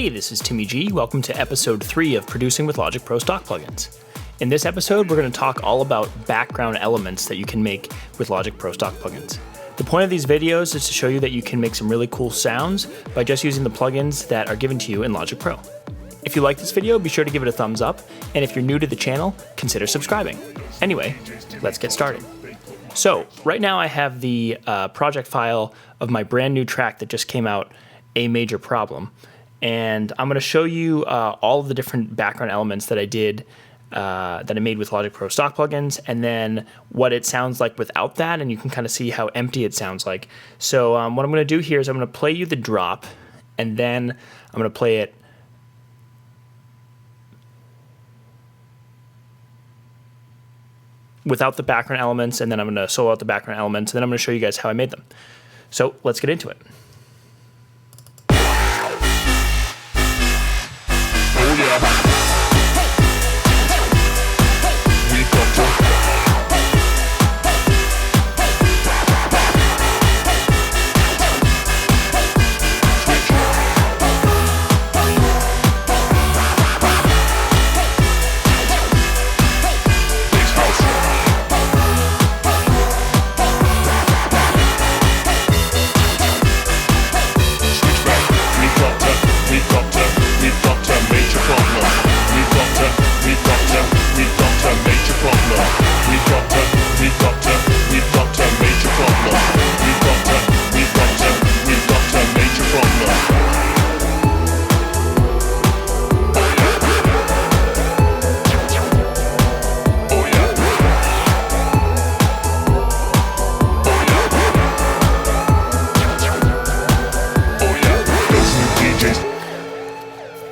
Hey, this is TimmyG. Welcome to episode 3 of Producing with Logic Pro Stock Plugins. In this episode, we're going to talk all about background elements that you can make with Logic Pro Stock Plugins. The point of these videos is to show you that you can make some really cool sounds by just using the plugins that are given to you in Logic Pro. If you like this video, be sure to give it a thumbs up, and if you're new to the channel, consider subscribing. Anyway, let's get started. So, right now I have the project file of my brand new track that just came out, A Major Problem. And I'm going to show you all of the different background elements that I did, that I made with Logic Pro Stock Plugins, and then what it sounds like without that, and you can kind of see how empty it sounds like. So what I'm going to do here is I'm going to play you the drop, and then I'm going to play it without the background elements, and then I'm going to solo out the background elements, and then I'm going to show you guys how I made them. So let's get into it.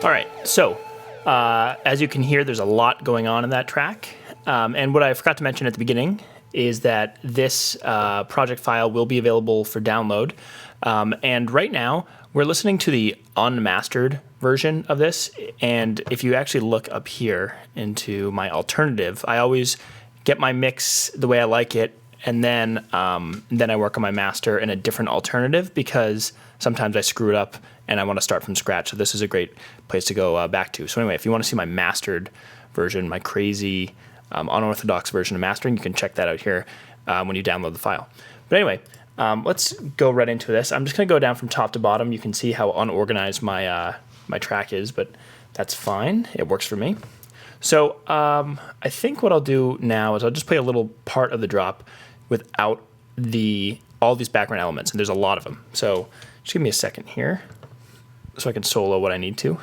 Alright, so as you can hear, there's a lot going on in that track. And what I forgot to mention at the beginning is that this project file will be available for download. And right now, we're listening to the unmastered version of this. And if you actually look up here into my alternative, I always get my mix the way I like it, and then I work on my master in a different alternative because sometimes I screw it up and I want to start from scratch. So this is a great place to go back to. So anyway, if you want to see my mastered version, my crazy unorthodox version of mastering, you can check that out here when you download the file. But anyway, let's go right into this. I'm just going to go down from top to bottom. You can see how unorganized my my track is, but that's fine. It works for me. So I think what I'll do now is I'll just play a little part of the drop without all these background elements, and there's a lot of them. So just give me a second here so I can solo what I need to.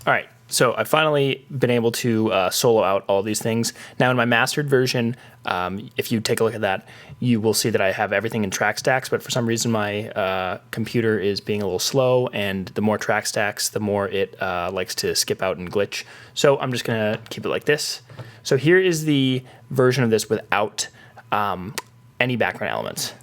All right, so I've finally been able to solo out all these things. Now in my mastered version, if you take a look at that, you will see that I have everything in track stacks, but for some reason my computer is being a little slow, and the more track stacks, the more it likes to skip out and glitch. So I'm just gonna keep it like this. So here is the version of this without any background elements.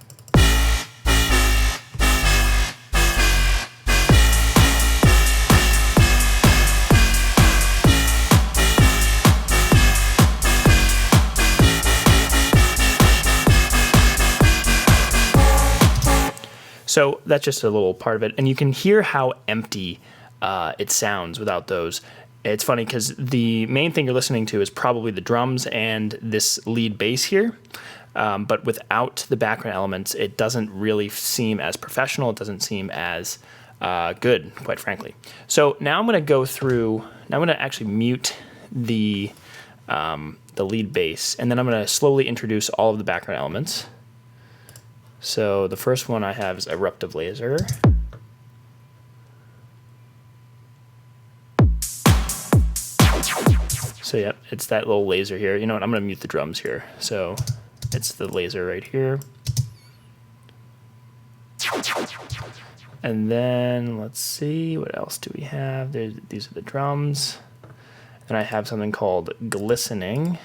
So that's just a little part of it, and you can hear how empty it sounds without those. It's funny because the main thing you're listening to is probably the drums and this lead bass here, but without the background elements, it doesn't really seem as professional. It doesn't seem as good, quite frankly. So now I'm going to go through. Now I'm going to actually mute the lead bass, and then I'm going to slowly introduce all of the background elements. So the first one I have is Eruptive Laser. So yeah, it's that little laser here. You know what, I'm going to mute the drums here. So it's the laser right here. And then let's see, what else do we have? These are the drums. And I have something called Glistening.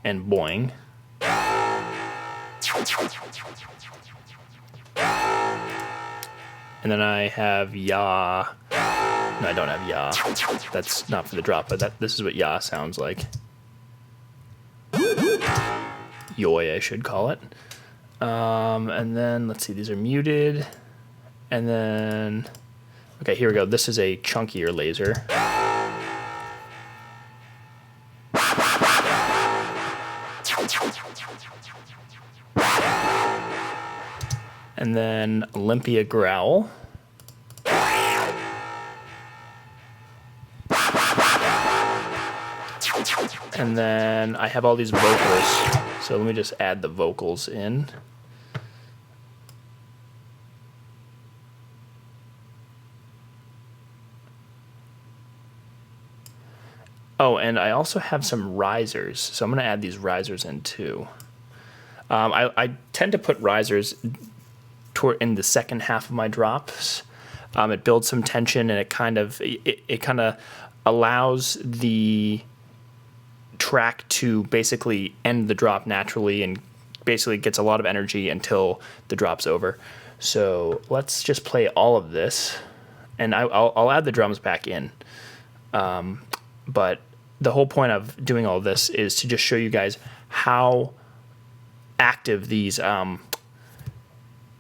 And Boing. And then I have Ya. No, I don't have Ya. That's not for the drop, but this is what Ya sounds like. Yoy, I should call it. And then let's see, these are muted. And then, okay, here we go. This is a chunkier laser. And then Olympia growl. And then I have all these vocals. So let me just add the vocals in. Oh, and I also have some risers. So I'm going to add these risers in too. I tend to put risers in the second half of my drops. It builds some tension, and it kind of allows the track to basically end the drop naturally, and basically gets a lot of energy until the drop's over. So let's just play all of this, and I'll add the drums back in. But the whole point of doing all this is to just show you guys how active these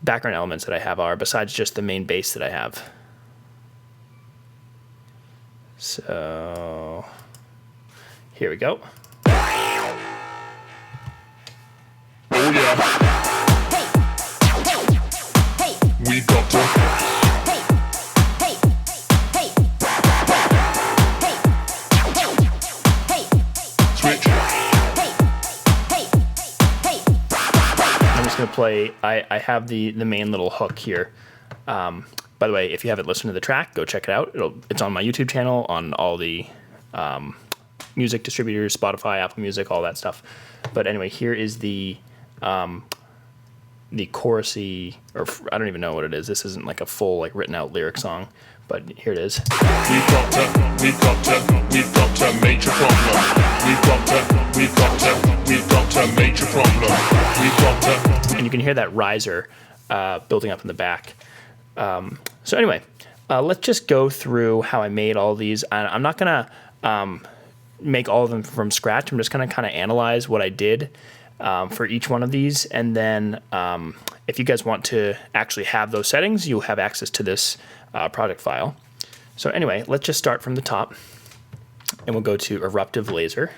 background elements that I have are, besides just the main bass that I have. So here we go. Oh yeah. We got to. Switch. I'm just gonna play. I have the main little hook here. By the way, if you haven't listened to the track, go check it out. It's on my YouTube channel, on all the music distributors, Spotify, Apple Music, all that stuff. But anyway, here is the chorusy, or I don't even know what it is. This isn't like a full like written out lyric song, but here it is. We've got a major problem. We've got a major problem. And you can hear that riser building up in the back. So anyway, let's just go through how I made all these. I'm not gonna make all of them from scratch. I'm just gonna kind of analyze what I did for each one of these, and then if you guys want to actually have those settings, you'll have access to this project file. So anyway, let's just start from the top, and we'll go to Eruptive Laser.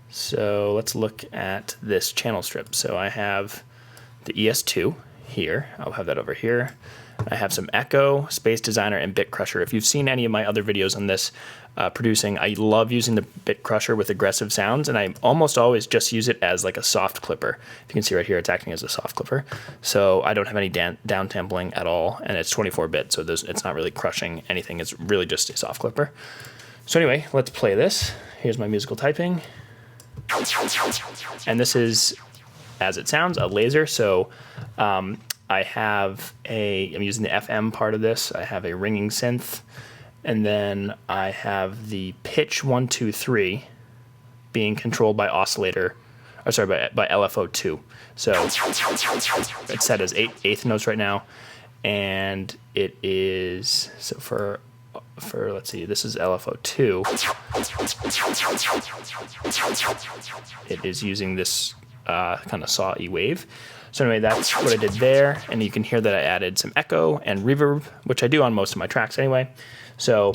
So let's look at this channel strip. So I have the ES2 here. I'll have that over here. I have some Echo, Space Designer, and Bit Crusher. If you've seen any of my other videos on this producing, I love using the Bit Crusher with aggressive sounds, and I almost always just use it as like a soft clipper. If you can see right here, it's acting as a soft clipper. So I don't have any down sampling at all, and it's 24-bit, so it's not really crushing anything. It's really just a soft clipper. So anyway, let's play this. Here's my musical typing. And this is, as it sounds, a laser. So I'm using the FM part of this. I have a ringing synth, and then I have the pitch 1, 2, 3 being controlled by oscillator, or sorry, by LFO2. So it's set as eighth notes right now, and it is, so for let's see, this is LFO2. It is using this kind of saw-y wave. So anyway, that's what I did there, and you can hear that I added some echo and reverb, which I do on most of my tracks anyway. So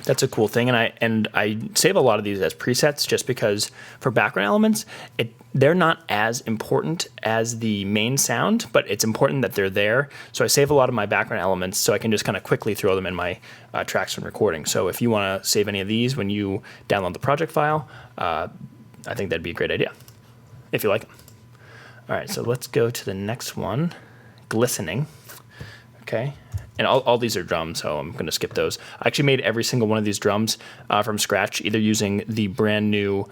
that's a cool thing, and I save a lot of these as presets just because for background elements, they're not as important as the main sound, but it's important that they're there. So I save a lot of my background elements so I can just kind of quickly throw them in my tracks when recording. So if you want to save any of these when you download the project file, I think that'd be a great idea, if you like them. All right, so let's go to the next one, Glistening. Okay, and all these are drums, so I'm going to skip those. I actually made every single one of these drums from scratch, either using the brand new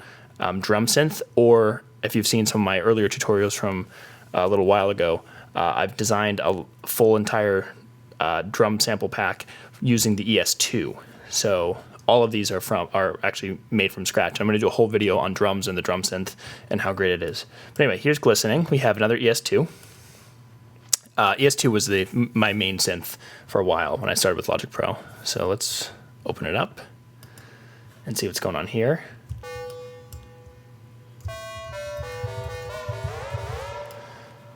drum synth, or if you've seen some of my earlier tutorials from a little while ago, I've designed a full entire drum sample pack using the ES2. So all of these are actually made from scratch. I'm going to do a whole video on drums and the drum synth and how great it is. But anyway, here's Glistening. We have another ES2. ES2 was my main synth for a while when I started with Logic Pro. So let's open it up and see what's going on here.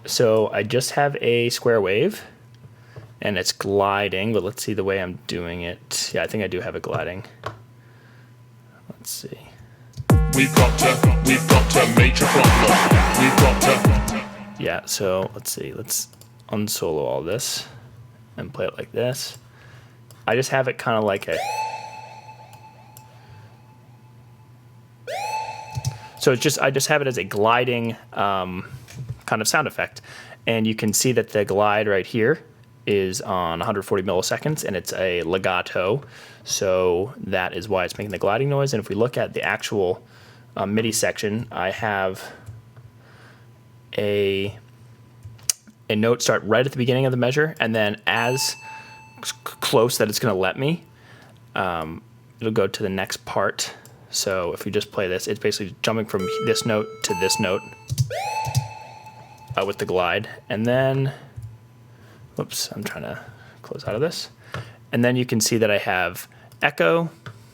So I just have a square wave, and it's gliding, but let's see the way I'm doing it. Yeah, I think I do have it gliding. Let's see. We've got a major problem. We've got a... Yeah, so let's see. Let's unsolo all this and play it like this. I just have it kind of like a... So it's just, I just have it as a gliding kind of sound effect. And you can see that the glide right here is on 140 milliseconds, and it's a legato. So that is why it's making the gliding noise. And if we look at the actual MIDI section, I have a note start right at the beginning of the measure, and then as close that it's going to let me, it'll go to the next part. So if we just play this, it's basically jumping from this note to this note with the glide. And then, whoops, I'm trying to close out of this. And then you can see that I have echo,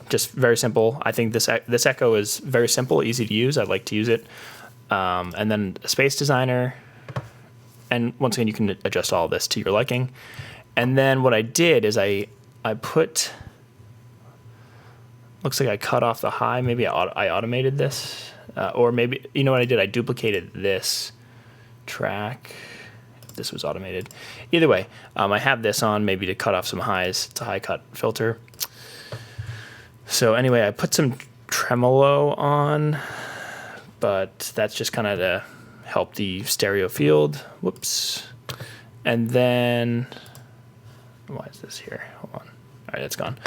just very simple. I think this echo is very simple, easy to use. I'd like to use it. And then a space designer. And once again, you can adjust all this to your liking. And then what I did is I put, looks like I cut off the high. Maybe I automated this. Or maybe, you know what I did? I duplicated this track. This was automated. Either way, I have this on maybe to cut off some highs. It's a high cut filter. So anyway, I put some tremolo on, but that's just kind of to help the stereo field. Whoops. And then, why is this here? Hold on. All right, it's gone.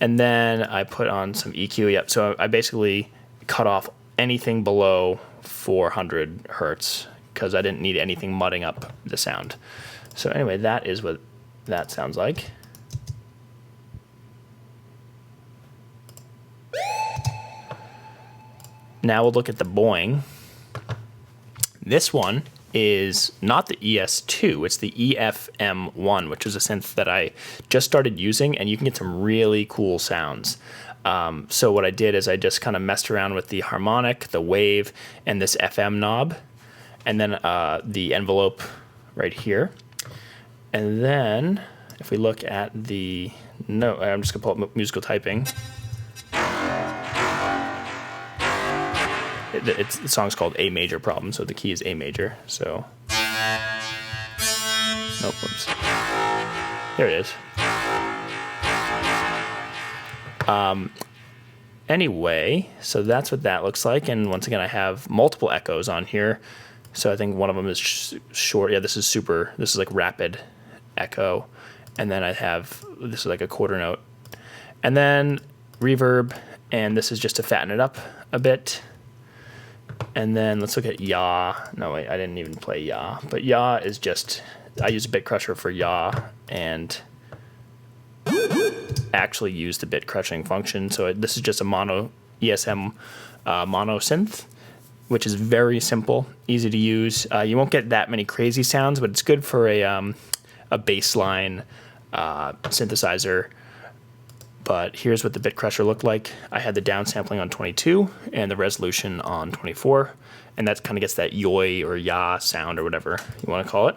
And then I put on some EQ. Yep. So I basically cut off anything below 400 hertz because I didn't need anything mudding up the sound. So anyway, that is what that sounds like. Now we'll look at the boing. This one is not the ES2, it's the EFM1, which is a synth that I just started using, and you can get some really cool sounds. So what I did is I just kind of messed around with the harmonic, the wave, and this FM knob, and then the envelope right here. And then if we look at the note, I'm just gonna pull up musical typing. The song's called A Major Problem, so the key is A major. So, nope, whoops. There it is. Anyway, so that's what that looks like. And once again, I have multiple echoes on here. So I think one of them is short. Yeah, this is super. This is like rapid echo. And then I have, this is like a quarter note. And then reverb, and this is just to fatten it up a bit. And then let's look at yaw. No, wait, I didn't even play yaw. But yaw is just, I use a bit crusher for yaw and actually use the bit crushing function. So this is just a mono ESM mono synth, which is very simple, easy to use. You won't get that many crazy sounds, but it's good for a baseline synthesizer. But here's what the bit crusher looked like. I had the downsampling on 22 and the resolution on 24, and that kind of gets that yoy or ya sound or whatever you want to call it.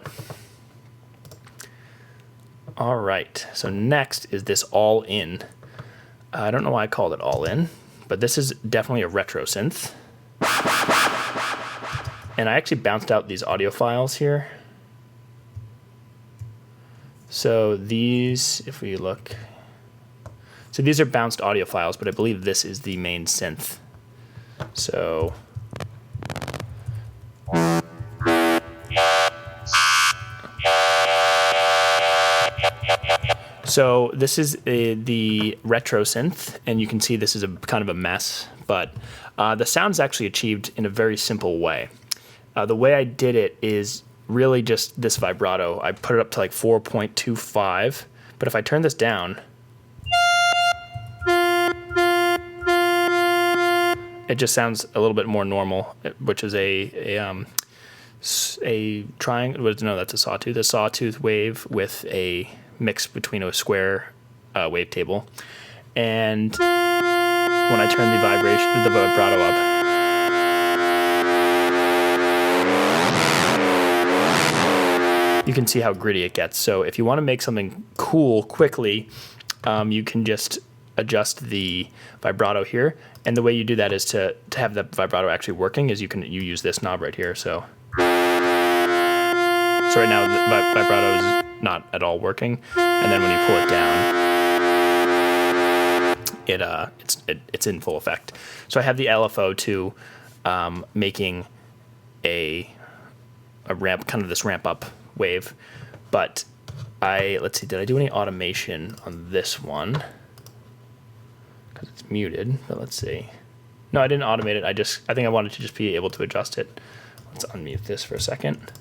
All right, so next is this all in. I don't know why I called it all in, but this is definitely a retro synth. And I actually bounced out these audio files here. So these, if we look, so these are bounced audio files, but I believe this is the main synth. So this is the retro synth, and you can see this is a kind of a mess, but the sound's actually achieved in a very simple way. The way I did it is really just this vibrato. I put it up to like 4.25, but if I turn this down, it just sounds a little bit more normal, which is a triangle. No, that's a sawtooth. A sawtooth wave with a mix between a square wavetable. And when I turn the vibrato up, you can see how gritty it gets. So if you want to make something cool quickly, you can just adjust the vibrato here. And the way you do that is to have the vibrato actually working is you use this knob right here. So right now the vibrato is not at all working. And then when you pull it down, it's in full effect. So I have the LFO to making a ramp, kind of this ramp up wave. But let's see, did I do any automation on this one? Because it's muted, but let's see. No, I didn't automate it. I think I wanted to just be able to adjust it. Let's unmute this for a second.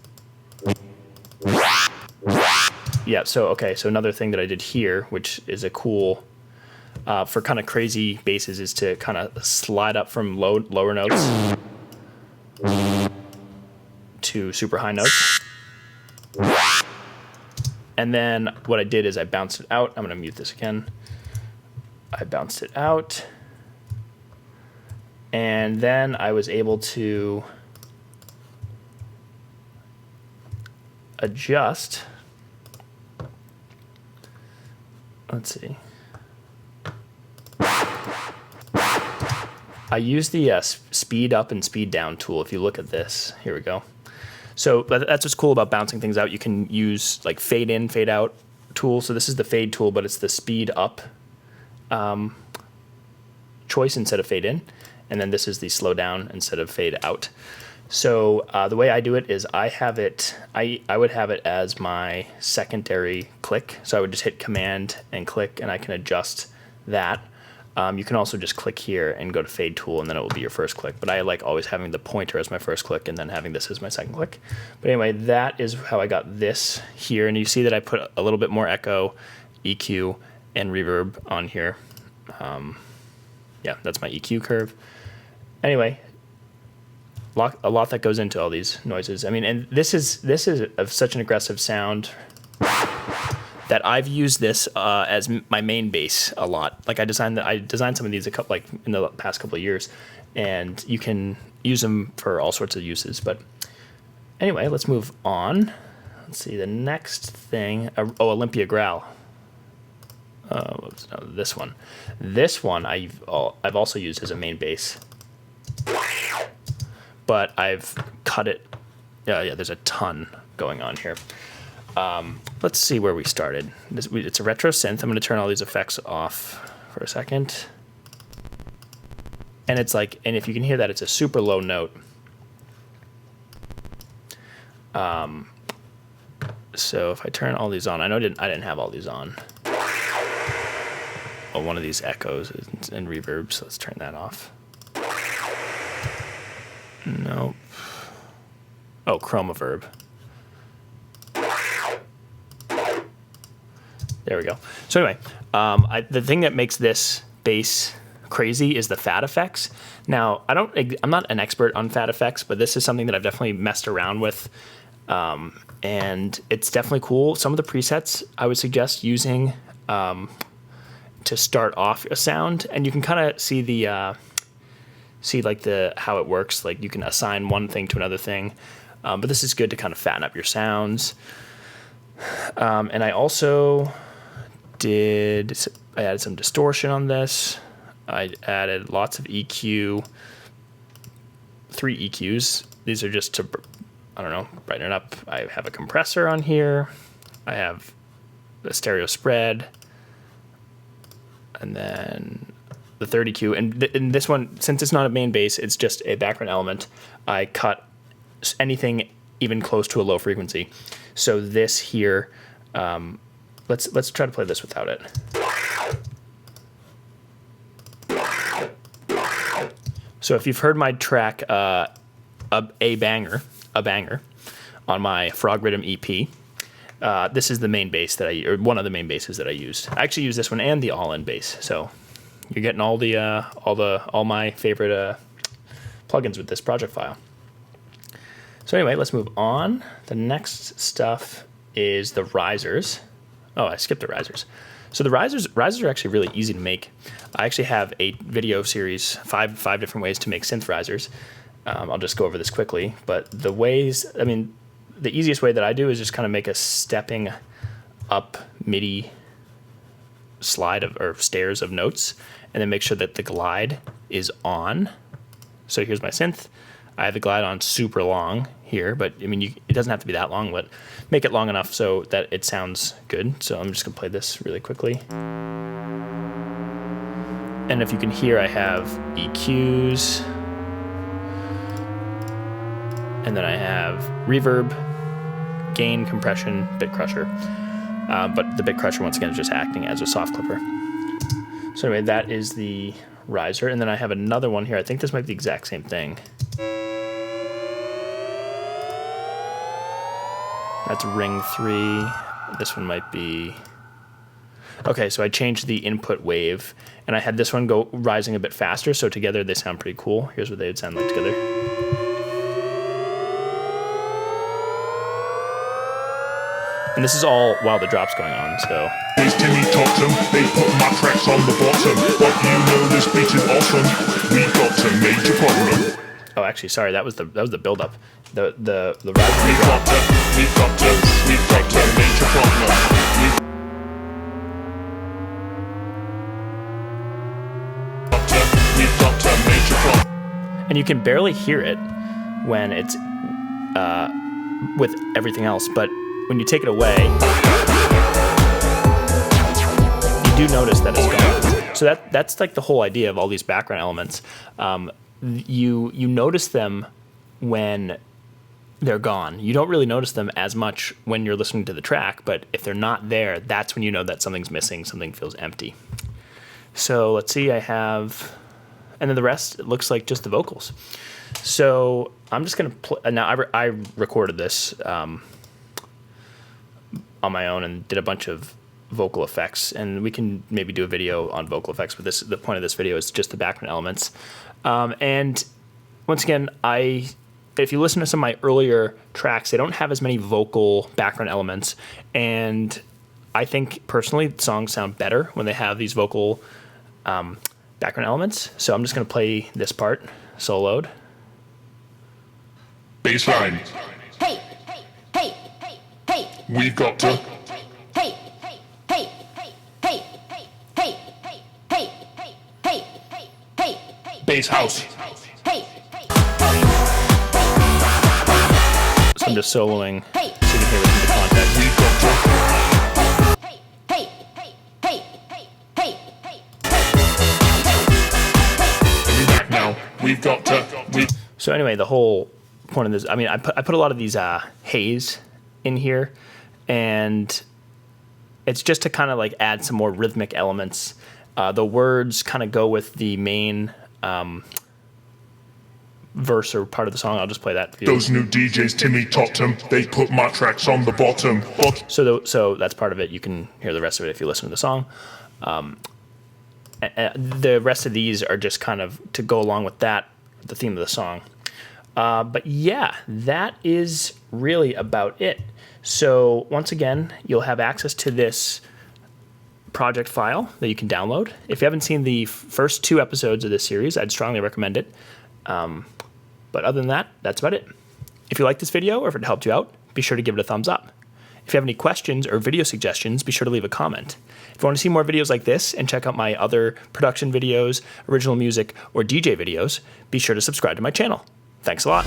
Yeah, so another thing that I did here, which is a cool, for kind of crazy basses, is to kind of slide up from lower notes to super high notes. And then what I did is I bounced it out. I'm going to mute this again. I bounced it out. And then I was able to adjust. Let's see. I use the speed up and speed down tool. If you look at this, here we go. So that's what's cool about bouncing things out. You can use like fade in, fade out tool. So this is the fade tool, but it's the speed up choice instead of fade in. And then this is the slow down instead of fade out. So the way I do it is I would have it as my secondary click. So I would just hit Command and click, and I can adjust that. You can also just click here and go to fade tool, and then it will be your first click. But I like always having the pointer as my first click and then having this as my second click. But anyway, that is how I got this here. And you see that I put a little bit more echo, EQ, and reverb on here. Yeah, that's my EQ curve. Anyway, a lot that goes into all these noises. I mean, and this is of such an aggressive sound that I've used this as my main bass a lot. Like I designed some of these in the past couple of years, and you can use them for all sorts of uses. But anyway, let's move on. Let's see the next thing. Olympia Growl. This one. This one I've also used as a main bass, but I've cut it. Yeah, there's a ton going on here. Let's see where we started. It's a retro synth. I'm going to turn all these effects off for a second. And it's like, and if you can hear that, it's a super low note. So if I turn all these on, I didn't have all these on. Oh, one of these echoes and reverbs. So let's turn that off. Nope. Oh, chroma-verb. There we go. So anyway, the thing that makes this bass crazy is the fat effects. Now, I'm not an expert on fat effects, but this is something that I've definitely messed around with, and it's definitely cool. Some of the presets I would suggest using to start off a sound, and you can kind of see how it works. Like you can assign one thing to another thing, but this is good to kind of fatten up your sounds. And I also I added some distortion on this. I added lots of EQ, 3 EQs. These are just to, I don't know, brighten it up. I have a compressor on here. I have a stereo spread. And then the third EQ. And in this one, since it's not a main bass, it's just a background element, I cut anything even close to a low frequency. So this here, let's try to play this without it. So if you've heard my track, a banger on my Frog Rhythm EP, this is the main bass or one of the main basses that I used. I actually used this one and the all-in bass. So you're getting all my favorite plugins with this project file. So anyway, let's move on. The next stuff is the risers. Oh, I skipped the risers. So the risers are actually really easy to make. I actually have a video series, five different ways to make synth risers. I'll just go over this quickly. But the ways, I mean, the easiest way that I do is just kind of make a stepping up MIDI slide or stairs of notes, and then make sure that the glide is on. So here's my synth. I have the glide on super long here, but I mean, it doesn't have to be that long, but make it long enough so that it sounds good. So I'm just gonna play this really quickly. And if you can hear, I have EQs, and then I have reverb, gain, compression, bit crusher. But the bit crusher, once again, is just acting as a soft clipper. So anyway, that is the riser. And then I have another one here. I think this might be the exact same thing. That's ring 3. This one might be... Okay, so I changed the input wave, and I had this one go rising a bit faster, so together they sound pretty cool. Here's what they would sound like together. And this is all while the drop's going on, so... It's Timmy Tottum, they put my tracks on the bottom. But you know this beat is awesome. We got a major problem. Oh, actually, sorry, that was the build-up. The rise. We've got a major problem. We've got a major problem. And you can barely hear it when it's with everything else, but when you take it away, you do notice that it's gone. So that's like the whole idea of all these background elements. You notice them when they're gone. You don't really notice them as much when you're listening to the track, but if they're not there, that's when you know that something's missing, something feels empty. So let's see, I have, and then the rest, it looks like just the vocals. So I'm just gonna play, now I recorded this on my own and did a bunch of vocal effects, and we can maybe do a video on vocal effects, but the point of this video is just the background elements. And once again, if you listen to some of my earlier tracks, they don't have as many vocal background elements, and I think personally songs sound better when they have these vocal background elements. So I'm just going to play this part soloed. Baseline. Hey, hey, hey, hey, hey. We've got to. Hey, hey, hey, hey, hey, hey, hey, hey, hey, hey, hey. Bass house. Hey, So I'm just soloing so hey, you can hear this in the context. We've got to. hey, hey, hey, hey, hey. We're back now. We've got to. So anyway, the whole point of this, I mean, I put a lot of these haze in here, and it's just to kind of like add some more rhythmic elements. The words kind of go with the main verse or part of the song. I'll just play that for you. Those new DJs, Timmy Tottum, they put my tracks on the bottom. So that's part of it. You can hear the rest of it if you listen to the song. The rest of these are just kind of to go along with that, the theme of the song. But yeah, that is really about it. So once again, you'll have access to this project file that you can download. If you haven't seen the first 2 episodes of this series, I'd strongly recommend it. But other than that, that's about it. If you like this video or if it helped you out, be sure to give it a thumbs up. If you have any questions or video suggestions, be sure to leave a comment. If you want to see more videos like this and check out my other production videos, original music, or DJ videos, be sure to subscribe to my channel. Thanks a lot.